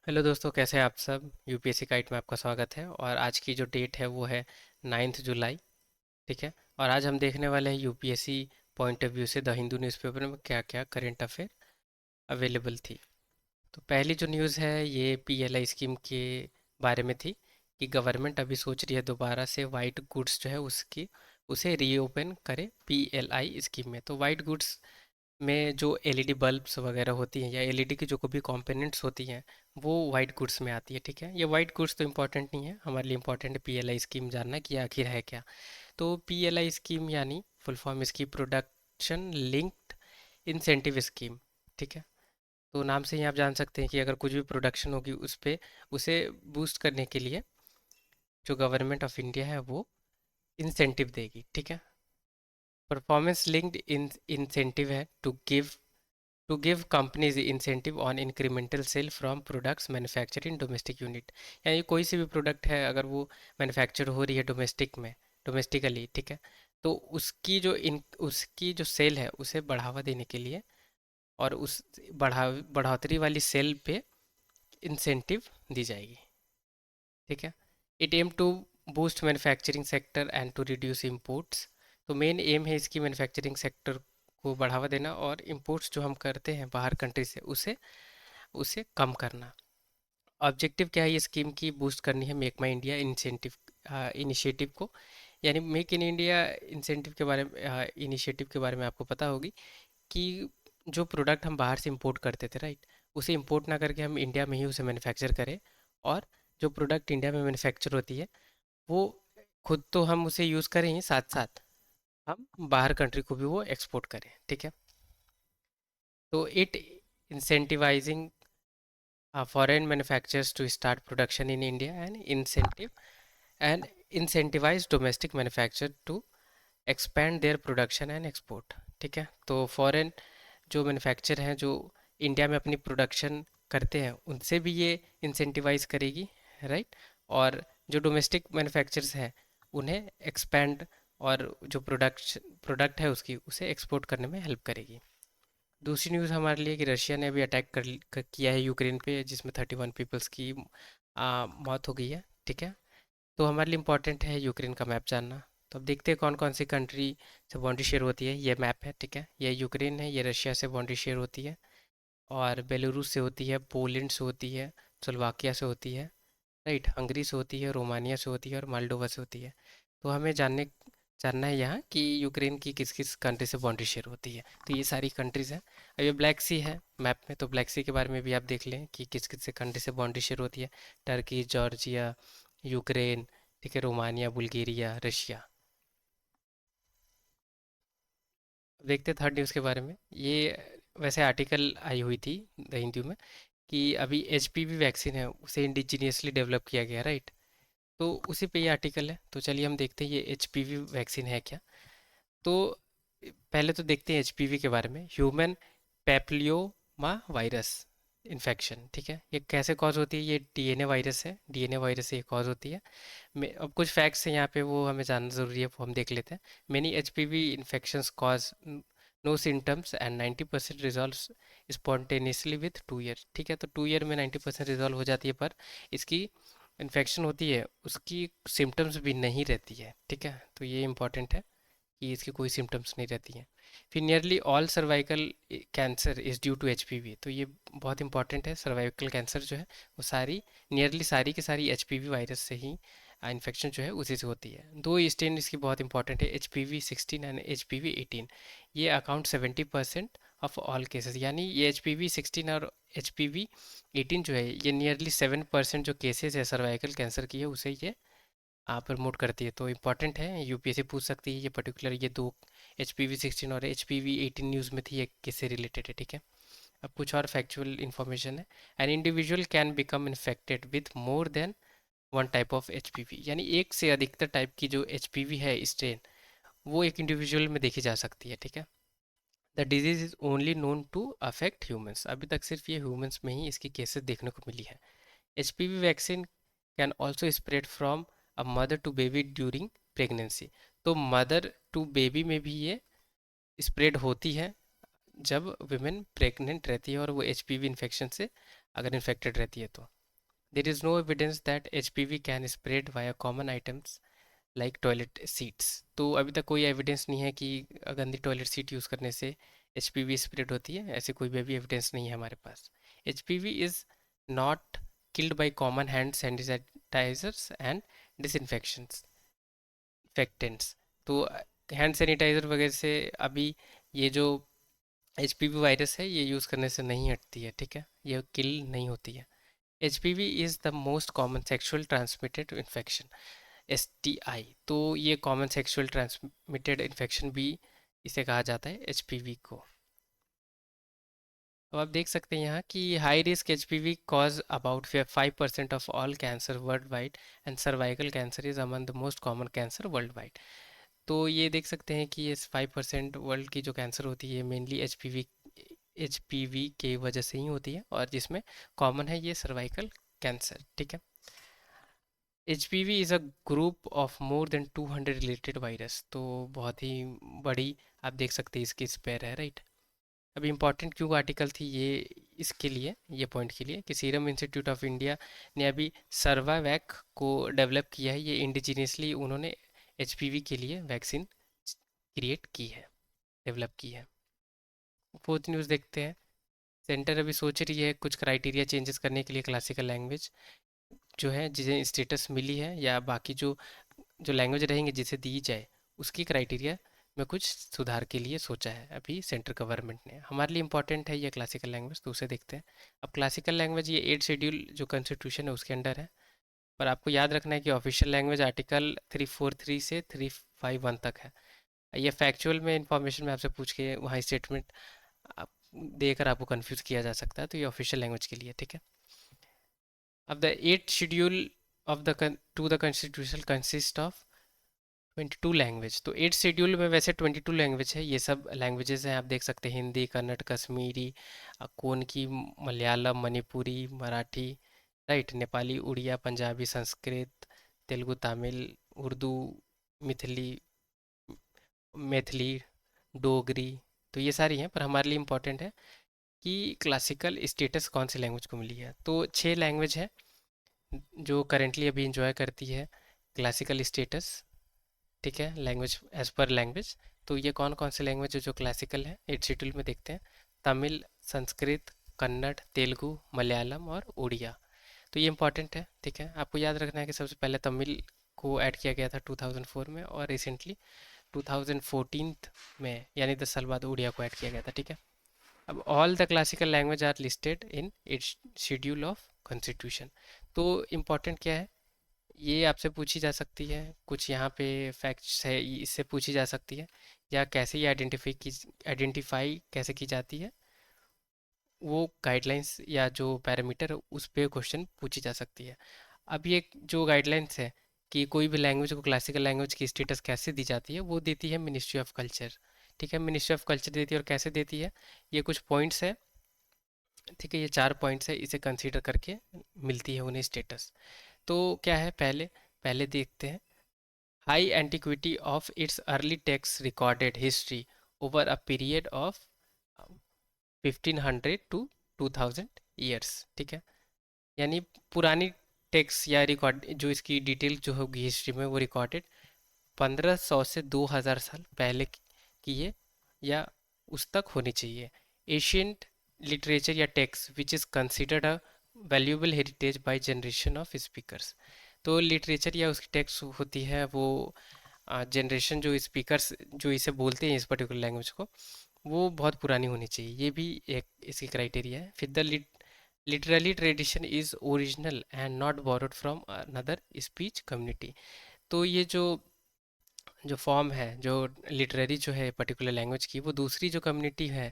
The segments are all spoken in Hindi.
हेलो दोस्तों, कैसे हैं आप सब। यूपीएससी गाइड में आपका स्वागत है। और आज की जो डेट है वो है 9 जुलाई। ठीक है। और आज हम देखने वाले हैं यूपीएससी पॉइंट ऑफ व्यू से द हिंदू न्यूज़पेपर में क्या क्या करंट अफेयर अवेलेबल थी। तो पहली जो न्यूज़ है ये पीएलआई स्कीम के बारे में थी कि गवर्नमेंट अभी सोच रही है दोबारा से वाइट गुड्स जो है उसकी उसे रीओपन करे पीएलआई स्कीम में। तो वाइट गुड्स में जो एलईडी बल्ब्स वगैरह होती हैं या एलईडी की जो भी कंपोनेंट्स होती हैं वो वाइट गुड्स में आती है। ठीक है, ये वाइट गुड्स तो इम्पोर्टेंट नहीं है, हमारे लिए इम्पोर्टेंट है पीएलआई स्कीम जानना कि आखिर है क्या। तो पीएलआई स्कीम यानी फुल फॉर्म इसकी प्रोडक्शन लिंक्ड इंसेंटिव स्कीम। ठीक है। तो नाम से ही आप जान सकते हैं कि अगर कुछ भी प्रोडक्शन होगी उस पे उसे बूस्ट करने के लिए जो गवर्नमेंट ऑफ इंडिया है वो इंसेंटिव देगी। ठीक है। परफॉर्मेंस लिंक्ड इंसेंटिव है to give companies incentive on incremental sale from products manufacture in domestic unit. यानी कोई सी भी प्रोडक्ट है अगर वो मैन्युफैक्चर हो रही है डोमेस्टिकली। ठीक है। तो उसकी जो सेल है उसे बढ़ावा देने के लिए और उस बढ़ोतरी वाली सेल पे इंसेंटिव दी जाएगी। ठीक है। It aim to boost manufacturing sector and to reduce imports. तो मेन एम है इसकी मैन्युफैक्चरिंग सेक्टर को बढ़ावा देना और इंपोर्ट्स जो हम करते हैं बाहर कंट्री से उसे उसे कम करना। ऑब्जेक्टिव क्या है ये स्कीम की, बूस्ट करनी है मेक माई इंडिया इनिशिएटिव को। यानी मेक इन इंडिया इंसेंटिव के बारे में इनिशिएटिव के बारे में आपको पता होगी कि जो प्रोडक्ट हम बाहर से इंपोर्ट करते थे, राइट, उसे इंपोर्ट ना करके हम इंडिया में ही उसे मैन्युफैक्चर करें। और जो प्रोडक्ट इंडिया में मैन्युफैक्चर होती है वो खुद तो हम उसे यूज़ करें ही, साथ साथ हम बाहर कंट्री को भी वो एक्सपोर्ट करें। ठीक है। तो it incentivising foreign manufacturers to start production in India and incentivize domestic manufacturer to expand their production and export। ठीक है। तो फॉरेन जो मैन्युफैक्चर हैं जो इंडिया में अपनी प्रोडक्शन करते हैं उनसे भी ये इंसेंटिवाइज करेगी, राइट। और जो डोमेस्टिक मैन्युफैक्चरर्स हैं उन्हें एक्सपेंड और जो प्रोडक्ट है उसकी उसे एक्सपोर्ट करने में हेल्प करेगी। दूसरी न्यूज़ हमारे लिए कि रशिया ने अभी अटैक किया है यूक्रेन पे जिसमें 31 पीपल्स की मौत हो गई है। ठीक है। तो हमारे लिए इम्पोर्टेंट है यूक्रेन का मैप जानना। तो अब देखते हैं कौन कौन सी कंट्री से बाउंड्री शेयर होती है। ये मैप है, ठीक है, ये यूक्रेन है, ये रशिया से बाउंड्री शेयर होती है और बेलारूस से होती है, पोलैंड से होती है, स्लोवाकिया से होती है, राइट, हंगरी से होती है, रोमानिया से होती है और मालडोवा से होती है। तो हमें जानना है यहाँ कि यूक्रेन की किस किस कंट्री से बाउंड्री शेयर होती है। तो ये सारी कंट्रीज़ हैं। अब ये ब्लैक सी है मैप में, तो ब्लैक सी के बारे में भी आप देख लें कि किस किस से कंट्री से बाउंड्री शेयर होती है। टर्की, जॉर्जिया, यूक्रेन, ठीक है, रोमानिया, बुल्गारिया, रशिया। देखते थर्ड न्यूज़ के बारे में। ये वैसे आर्टिकल आई हुई थी द हिंदू में कि अभी एचपीवी वैक्सीन है उसे इंडिजीनियसली डेवलप किया गया, राइट। तो उसी पे ये आर्टिकल है। तो चलिए हम देखते हैं ये एचपीवी वैक्सीन है क्या। तो पहले तो देखते हैं एचपीवी के बारे में। Human papilloma virus infection. ठीक है, ये कैसे कॉज होती है, ये डीएनए वायरस है, डीएनए वायरस से ये कॉज होती है। अब कुछ फैक्ट्स हैं यहाँ पे वो हमें जानना ज़रूरी है, वो हम देख लेते हैं। Many HPV infections cause no symptoms and 90% resolve spontaneously with 2 year. ठीक है, तो 2 ईयर में 90% रिजॉल्व हो जाती है, पर इसकी इन्फेक्शन होती है उसकी सिम्टम्स भी नहीं रहती है। ठीक है, तो ये इंपॉर्टेंट है कि इसकी कोई सिम्टम्स नहीं रहती हैं। फिर nearly all cervical cancer is due to HPV. तो ये बहुत इंपॉर्टेंट है, सर्वाइकल कैंसर जो है वो नियरली सारी की सारी एचपीवी वायरस से ही इन्फेक्शन जो है उसी से होती है। दो स्टेन इसकी बहुत इंपॉर्टेंट है, HPV 16 एंड HPV 18। ये अकाउंट 70% ऑफ ऑल केसेस। यानी ये HPV 16 और HPV 18 जो है ये नियरली 7% जो केसेस है सर्वाइकल कैंसर की है उसे ये प्रमोट करती है। तो इम्पॉर्टेंट है, यूपीएससी पूछ सकती है ये पर्टिकुलर, ये दो HPV 16 और HPV 18 न्यूज़ में थी, ये किससे रिलेटेड है। ठीक है। अब कुछ और फैक्चुअल इन्फॉर्मेशन है। An individual can become infected with more than one type of HPV. यानी एक से अधिकतर टाइप की जो एचपीवी है स्ट्रेन वो एक इंडिविजुअल में देखी जा सकती है। ठीक है। The disease is only known to affect humans. अभी तक सिर्फ ये ह्यूमंस में ही इसकी केसेस देखने को मिली है। HPV vaccine can also spread from a mother to baby during pregnancy. तो मदर टू बेबी में भी ये स्प्रेड होती है जब वुमेन प्रेग्नेंट रहती है और वो एचपीवी इन्फेक्शन से अगर इन्फेक्टेड रहती है तो। There is no evidence that HPV can spread via common items like toilet seats. तो अभी तक कोई एविडेंस नहीं है कि गंदी टॉयलेट सीट यूज़ करने से HPV स्प्रेड होती है, ऐसे कोई भी एविडेंस नहीं है हमारे पास। HPV is not killed by common hand sanitisers and disinfections infectants. तो हैंड सैनिटाइज़र वगैरह से अभी ये जो HPV वायरस है ये यूज़ करने से नहीं हटती है, ठीक है, ये किल नहीं होती है। HPV is the most common sexual transmitted infection, STI। तो ये कॉमन सेक्सुअल ट्रांसमिटेड इन्फेक्शन भी इसे कहा जाता है, HPV को। तो आप देख सकते हैं यहाँ कि high risk HPV cause about 5% of all cancer world wide and cervical cancer is among the most common cancer world wide. तो ये देख सकते हैं कि ये 5% वर्ल्ड की जो कैंसर होती है मेनली एच पी वी की वजह से ही होती है, और जिसमें कॉमन है ये सर्वाइकल कैंसर, ठीक है। HPV is a group of more than 200 related virus. तो बहुत ही बड़ी, आप देख सकते हैं इसकी स्पेयर है, राइट। अभी इम्पोर्टेंट क्यों आर्टिकल थी ये, इसके लिए, ये पॉइंट के लिए कि सीरम इंस्टीट्यूट ऑफ इंडिया ने अभी सर्वावैक को डेवलप किया है। ये इंडिजीनियसली उन्होंने HPV के लिए वैक्सीन क्रिएट की है, डेवलप की है। फोर्थ न्यूज़ देखते हैं। सेंटर अभी सोच रही है कुछ क्राइटेरिया चेंजेस करने के लिए क्लासिकल लैंग्वेज जो है जिसे स्टेटस मिली है, या बाकी जो जो लैंग्वेज रहेंगे जिसे दी जाए उसकी क्राइटेरिया में कुछ सुधार के लिए सोचा है अभी सेंट्रल गवर्नमेंट ने। हमारे लिए इंपॉर्टेंट है ये क्लासिकल लैंग्वेज, तो उसे देखते हैं। अब क्लासिकल लैंग्वेज ये 8 शेड्यूल जो कॉन्स्टिट्यूशन है उसके अंडर है, पर आपको याद रखना है कि ऑफिशियल लैंग्वेज आर्टिकल 343 से 351 तक है। ये फैक्चुअल में इंफॉर्मेशन में आपसे पूछ के वहाँ स्टेटमेंट आप देकर आपको कंफ्यूज किया जा सकता है, तो ये ऑफिशियल लैंग्वेज के लिए, ठीक है। अब the 8 schedule of the two the constitution consist of 22 language. तो 8 शेड्यूल में वैसे 22 लैंग्वेज है, ये सब लैंग्वेजेस हैं, आप देख सकते हैं हिंदी, कन्नड़, कश्मीरी, कोनकी, मलयालम, मणिपुरी, मराठी, राइट, नेपाली, उड़िया, पंजाबी, संस्कृत, तेलुगु, तमिल, उर्दू, मिथिली, मैथिली, डोगरी। तो ये सारी हैं, पर हमारे लिए इम्पोर्टेंट है कि क्लासिकल स्टेटस कौन सी लैंग्वेज को मिली है। तो 6 लैंग्वेज है जो करेंटली अभी इंजॉय करती है क्लासिकल स्टेटस, ठीक है, लैंग्वेज एज पर लैंग्वेज। तो ये कौन कौन से लैंग्वेज है जो क्लासिकल है 8 शेड्यूल में, देखते हैं। तमिल, संस्कृत, कन्नड़, तेलुगु, मलयालम और उड़िया। तो ये इंपॉर्टेंट है, ठीक है। आपको याद रखना है कि सबसे पहले तमिल को ऐड किया गया था 2004 में, और रिसेंटली 2014 में, यानी 10 साल बाद उड़िया को ऐड किया गया था, ठीक है। अब all the classical language are listed in 8 schedule of constitution. तो इम्पोर्टेंट क्या है, ये आपसे पूछी जा सकती है, कुछ यहाँ पे फैक्ट्स है इससे पूछी जा सकती है, या कैसे ये आइडेंटिफाई कैसे की जाती है, वो गाइडलाइंस या जो पैरामीटर है उस पे क्वेश्चन पूछी जा सकती है। अब ये जो गाइडलाइंस है कि कोई भी लैंग्वेज को क्लासिकल लैंग्वेज की स्टेटस कैसे दी जाती है, वो देती है मिनिस्ट्री ऑफ कल्चर, ठीक है। मिनिस्ट्री ऑफ कल्चर देती है, और कैसे देती है, ये कुछ पॉइंट्स है, ठीक है, ये 4 पॉइंट्स है, इसे कंसीडर करके मिलती है उन्हें स्टेटस। तो क्या है, पहले पहले देखते हैं। High antiquity of its early texts recorded history over a period of 1500 to 2000 years, ठीक है। यानी पुरानी टेक्स्ट या रिकॉर्ड जो इसकी डिटेल जो होगी हिस्ट्री में वो रिकॉर्डेड 1500 से 2000 साल पहले की है, या उस तक होनी चाहिए। एशियंट लिटरेचर या text which is considered a valuable heritage by generation of speakers. तो लिटरेचर या उसकी टेक्स्ट होती है वो जनरेशन जो स्पीकर्स जो इसे बोलते हैं इस पर्टिकुलर लैंग्वेज को, वो बहुत पुरानी होनी चाहिए, ये भी एक इसकी क्राइटेरिया है। फिर the literally tradition is original and not borrowed from another speech community. तो ये जो फॉर्म है, जो लिटरेरी जो है पर्टिकुलर लैंग्वेज की, वो दूसरी जो कम्युनिटी है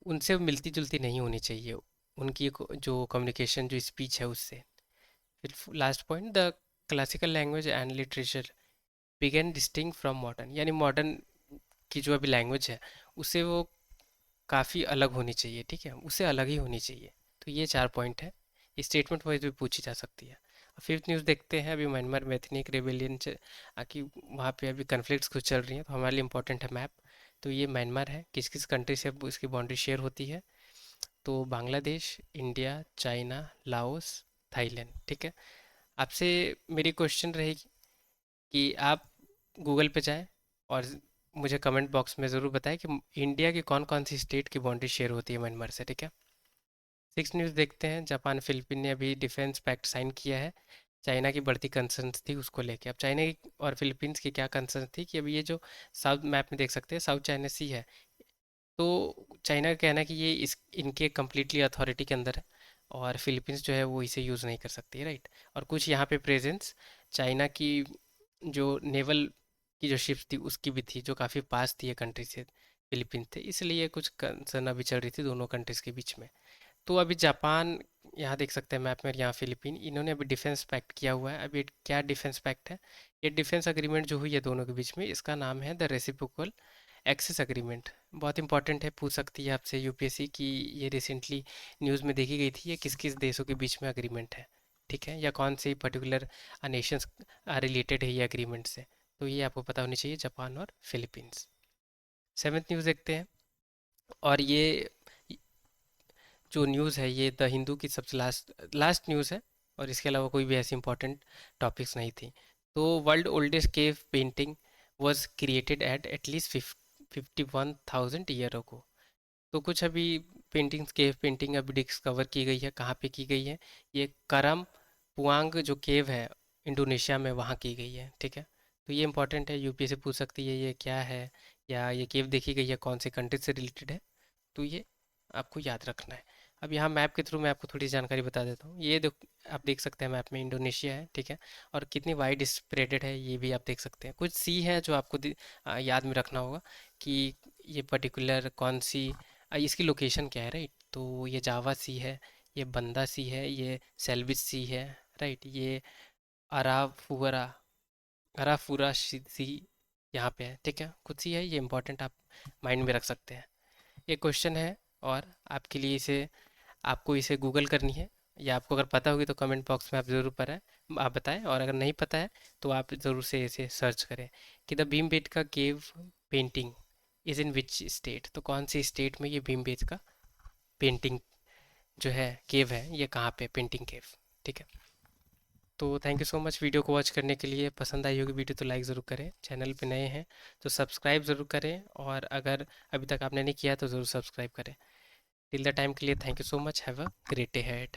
उनसे मिलती जुलती नहीं होनी चाहिए, उनकी जो कम्युनिकेशन जो स्पीच है उससे। फिर last point, the classical language and literature begin distinct from modern, यानी मॉडर्न की जो अभी लैंग्वेज है उससे वो काफ़ी अलग होनी चाहिए, ठीक है, उससे अलग ही होनी चाहिए। तो ये 4 पॉइंट है, स्टेटमेंट वाइज भी पूछी जा सकती है। फिफ्थ न्यूज़ देखते हैं। अभी म्यांमार में एथनिक रेबेलियन कि वहाँ पे अभी कन्फ्लिक्ट्स कुछ चल रही हैं, तो हमारे लिए इंपॉर्टेंट है मैप। तो ये म्यांमार है, किस किस कंट्री से इसकी बाउंड्री शेयर होती है। तो Bangladesh, India, China, Laos, Thailand. ठीक है। आपसे मेरी क्वेश्चन रहेगी कि आप गूगल पे जाएं और मुझे कमेंट बॉक्स में ज़रूर बताएं कि इंडिया की कौन कौन सी स्टेट की बाउंड्री शेयर होती है म्यांमार से। ठीक है। 6 न्यूज़ देखते हैं। जापान फिलीपीन ने अभी डिफेंस पैक्ट साइन किया है। चाइना की बढ़ती कंसर्न्स थी उसको लेके। अब चाइना की और फिलीपींस की क्या कंसर्न थी कि अभी ये जो साउथ मैप में देख सकते हैं साउथ चाइना सी है, तो चाइना का कहना है कि ये इस इनके कम्प्लीटली अथॉरिटी के अंदर है और फिलीपींस जो है वो इसे यूज़ नहीं कर सकती है, राइट। और कुछ यहाँ पे प्रेजेंस चाइना की जो नेवल की जो शिप्स थी उसकी भी थी, जो काफ़ी पास थी ये कंट्री से, फिलीपींस थे, इसलिए कुछ कंसर्न अभी चल रही थी दोनों कंट्रीज के बीच में। तो अभी जापान, यहाँ देख सकते हैं मैप में, और यहाँ फिलीपीन, इन्होंने अभी डिफेंस पैक्ट किया हुआ है। अभी ये क्या डिफेंस पैक्ट है? ये डिफेंस अग्रीमेंट जो हुई है दोनों के बीच में, इसका नाम है द रेसिप्रोकल एक्सेस अग्रीमेंट। बहुत इंपॉर्टेंट है, पूछ सकती है आपसे यूपीएससी कि ये रिसेंटली न्यूज़ में देखी गई थी, ये किस किस देशों के बीच में अग्रीमेंट है, ठीक है, या कौन से पर्टिकुलर नेशंस रिलेटेड है ये अग्रीमेंट से। तो ये आपको पता होनी चाहिए, जापान और फिलीपींस। 7th न्यूज़ देखते हैं। और ये जो न्यूज़ है ये द हिंदू की सबसे लास्ट लास्ट न्यूज़ है, और इसके अलावा कोई भी ऐसी इंपॉर्टेंट टॉपिक्स नहीं थी। तो world oldest cave painting was created at least 51,000 year ago. तो कुछ अभी पेंटिंग्स, केव पेंटिंग अभी डिस्कवर की गई है। कहाँ पे की गई है? ये करम पुआंग जो केव है इंडोनेशिया में, वहाँ की गई है। ठीक है। तो ये इंपॉर्टेंट है, यूपी से पूछ सकती है ये क्या है, या ये केव देखी गई है कौन से कंट्री से रिलेटेड है, तो ये आपको याद रखना है। अब यहाँ मैप के थ्रू मैं आपको थोड़ी जानकारी बता देता हूँ। ये देख, आप देख सकते हैं मैप में इंडोनेशिया है, ठीक है। और कितनी वाइड स्प्रेडेड है ये भी आप देख सकते हैं। कुछ सी है जो आपको याद में रखना होगा कि ये पर्टिकुलर कौन सी इसकी लोकेशन क्या है, राइट। तो ये जावा सी है, ये बंदा सी है, ये सेल्विस सी है, राइट। ये अराफुरा अराफुरा सी यहाँ पे है, ठीक है। कुछ सी है, ये इंपॉर्टेंट आप माइंड में रख सकते हैं। एक क्वेश्चन है और आपके लिए, इसे आपको इसे गूगल करनी है, या आपको अगर पता होगी तो कमेंट बॉक्स में आप ज़रूर पर है आप बताएं, और अगर नहीं पता है तो आप ज़रूर से इसे सर्च करें कि the Bhimbetka cave painting is in which state. तो कौन सी स्टेट में ये भीमबेटका पेंटिंग जो है, केव है, ये कहाँ पे पेंटिंग केव। ठीक है। तो thank you so much video को वॉच करने के लिए। पसंद आई होगी वीडियो तो लाइक ज़रूर करें, चैनल पे नए हैं तो सब्सक्राइब ज़रूर करें, और अगर अभी तक आपने नहीं किया तो ज़रूर सब्सक्राइब करें। टिल द टाइम के लिए thank you so much, have a great day head.